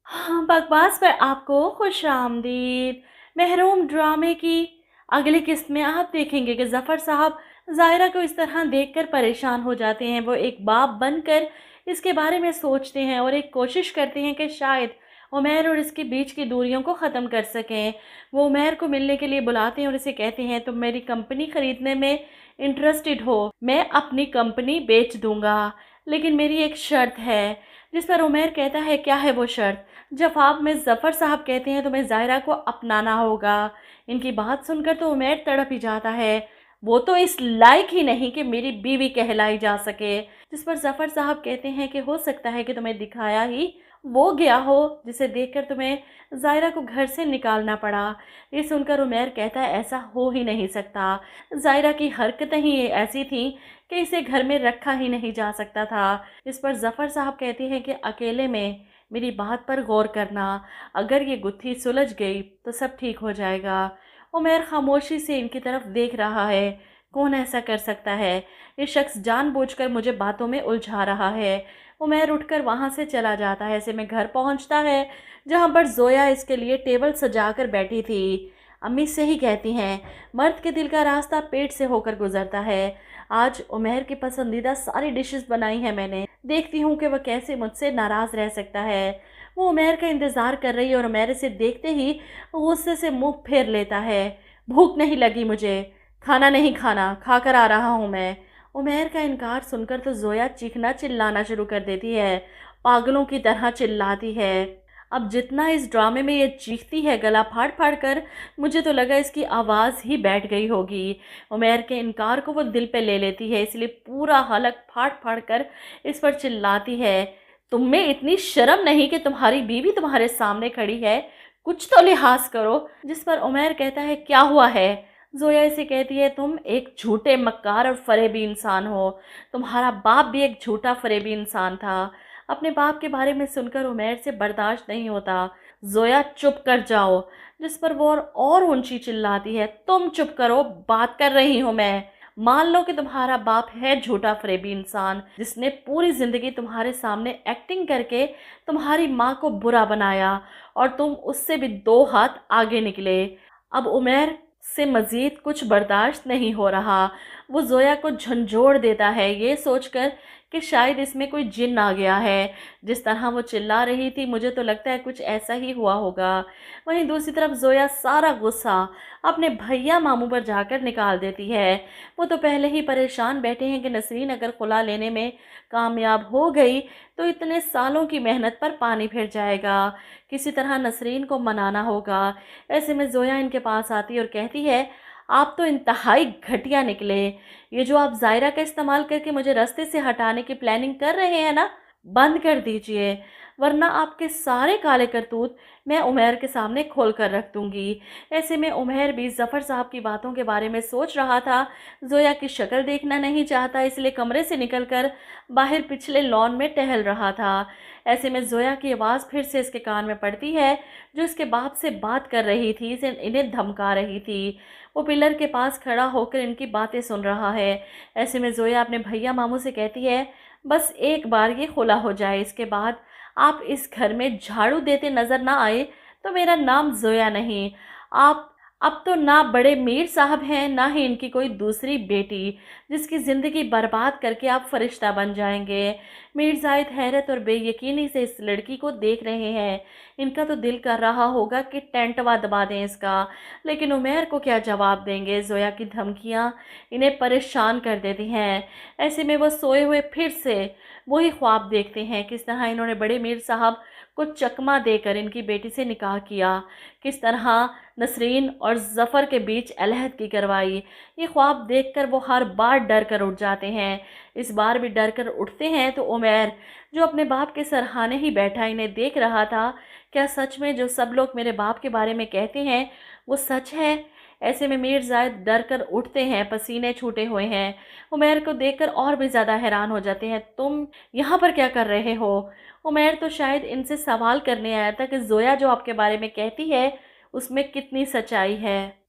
हाँ, बकवास पर आपको खुश आमदीद। महरूम ड्रामे की अगली किस्त में आप देखेंगे कि ज़फ़र साहब ज़ाहिरा को इस तरह देखकर परेशान हो जाते हैं। वो एक बाप बनकर इसके बारे में सोचते हैं और एक कोशिश करते हैं कि शायद उमैर और इसके बीच की दूरियों को ख़त्म कर सकें। वो उमैर को मिलने के लिए बुलाते हैं और इसे कहते हैं, तुम मेरी कंपनी ख़रीदने में इंटरेस्टेड हो, मैं अपनी कंपनी बेच दूंगा, लेकिन मेरी एक शर्त है। जिस पर उमैर कहता है, क्या है वो शर्त? जवाब में ज़फ़र साहब कहते हैं, तुम्हें ज़ाहिरा को अपनाना होगा। इनकी बात सुनकर तो उमैर तड़प ही जाता है, वो तो इस लायक ही नहीं कि मेरी बीवी कहलाई जा सके। जिस पर ज़फ़र साहब कहते हैं कि हो सकता है कि तुम्हें दिखाया ही वो गया हो जिसे देखकर तुम्हें ज़ाहिरा को घर से निकालना पड़ा। ये सुनकर उमैर कहता है, ऐसा हो ही नहीं सकता। ज़ाहिरा की हरकतें ही ऐसी थीं कि इसे घर में रखा ही नहीं जा सकता था। इस पर ज़फ़र साहब कहते हैं कि अकेले में मेरी बात पर गौर करना, अगर ये गुत्थी सुलझ गई तो सब ठीक हो जाएगा। उमैर खामोशी से इनकी तरफ देख रहा है। कौन ऐसा कर सकता है? ये शख्स जानबूझकर मुझे बातों में उलझा रहा है। उमैर उठकर वहाँ से चला जाता है। ऐसे में घर पहुँचता है जहाँ पर ज़ोया इसके लिए टेबल सजाकर बैठी थी। अम्मी से ही कहती हैं, मर्द के दिल का रास्ता पेट से होकर गुजरता है। आज उमैर की पसंदीदा सारी डिशेस बनाई हैं मैंने, देखती हूँ कि वह कैसे मुझसे नाराज़ रह सकता है। वो उमैर का इंतज़ार कर रही है और उमैर इसे देखते ही गुस्से से मुंह फेर लेता है। भूख नहीं लगी मुझे, खाना नहीं खाना, खा कर आ रहा हूँ मैं। उमैर का इनकार सुनकर तो ज़ोया चीखना चिल्लाना शुरू कर देती है, पागलों की तरह चिल्लाती है। अब जितना इस ड्रामे में ये चीखती है गला फाड़ फाड़ कर, मुझे तो लगा इसकी आवाज़ ही बैठ गई होगी। उमैर के इनकार को वो दिल पे ले लेती है, इसलिए पूरा हलक फाड़ फाड़ कर इस पर चिल्लाती है, तुम में इतनी शर्म नहीं कि तुम्हारी बीवी तुम्हारे सामने खड़ी है, कुछ तो लिहाज करो। जिस पर उमैर कहता है, क्या हुआ है? जोया इसे कहती है, तुम एक झूठे मक्कार और फरेबी इंसान हो। तुम्हारा बाप भी एक झूठा फरेबी इंसान था। अपने बाप के बारे में सुनकर उमैर से बर्दाश्त नहीं होता। जोया चुप कर जाओ। जिस पर वो और ऊंची चिल्लाती है, तुम चुप करो, बात कर रही हूँ मैं। मान लो कि तुम्हारा बाप है झूठा फरेबी इंसान, जिसने पूरी जिंदगी तुम्हारे सामने एक्टिंग करके तुम्हारी माँ को बुरा बनाया और तुम उससे भी दो हाथ आगे निकले। अब उमैर से मज़ीद कुछ बर्दाश्त नहीं हो रहा। वो ज़ोया को झंझोड़ देता है, ये सोचकर कि शायद इसमें कोई जिन आ गया है। जिस तरह वो चिल्ला रही थी, मुझे तो लगता है कुछ ऐसा ही हुआ होगा। वहीं दूसरी तरफ ज़ोया सारा गुस्सा अपने भैया मामू पर जाकर निकाल देती है। वो तो पहले ही परेशान बैठे हैं कि नसरीन अगर खुला लेने में कामयाब हो गई तो इतने सालों की मेहनत पर पानी फिर जाएगा। किसी तरह नसरीन को मनाना होगा। ऐसे में ज़ोया इनके पास आती है और कहती है, आप तो इंतहाई घटिया निकले। ये जो आप ज़ायरा का इस्तेमाल करके मुझे रास्ते से हटाने की प्लानिंग कर रहे हैं ना, बंद कर दीजिए, वरना आपके सारे काले करतूत मैं उमैर के सामने खोल कर रख दूंगी। ऐसे में उमैर भी ज़फ़र साहब की बातों के बारे में सोच रहा था। ज़ोया की शक्ल देखना नहीं चाहता, इसलिए कमरे से निकलकर बाहर पिछले लॉन में टहल रहा था। ऐसे में ज़ोया की आवाज़ फिर से इसके कान में पड़ती है, जो इसके बाप से बात कर रही थी, इसे इन्हें धमका रही थी। वो पिलर के पास खड़ा होकर इनकी बातें सुन रहा है। ऐसे में ज़ोया अपने भैया मामू से कहती है, बस एक बार ये खुला हो जाए, इसके बाद आप इस घर में झाड़ू देते नज़र ना आए तो मेरा नाम ज़ोया नहीं। आप अब तो ना बड़े मीर साहब हैं, ना ही इनकी कोई दूसरी बेटी, जिसकी ज़िंदगी बर्बाद करके आप फरिश्ता बन जाएंगे। मीर जाहिद हैरत और बेयकीनी से इस लड़की को देख रहे हैं। इनका तो दिल कर रहा होगा कि टेंटवा दबा दें इसका, लेकिन उमैर को क्या जवाब देंगे? ज़ोया की धमकियाँ इन्हें परेशान कर देती हैं। ऐसे में वो सोए हुए फिर से वही ख्वाब देखते हैं, किस तरह इन्होंने बड़े मीर साहब को चकमा देकर इनकी बेटी से निकाह किया, किस तरह नसरीन और ज़फ़र के बीच अलहदगी करवाई। ये ख्वाब देखकर वो हर बार डर कर उठ जाते हैं। इस बार भी डर कर उठते हैं तो उमैर, जो अपने बाप के सरहाने ही बैठा इन्हें देख रहा था, क्या सच में जो सब लोग मेरे बाप के बारे में कहते हैं वो सच है? ऐसे में मीर जायद डर कर उठते हैं, पसीने छूटे हुए हैं। उमैर को देखकर और भी ज़्यादा हैरान हो जाते हैं, तुम यहाँ पर क्या कर रहे हो? उमैर तो शायद इनसे सवाल करने आया था कि ज़ोया जो आपके बारे में कहती है उसमें कितनी सच्चाई है।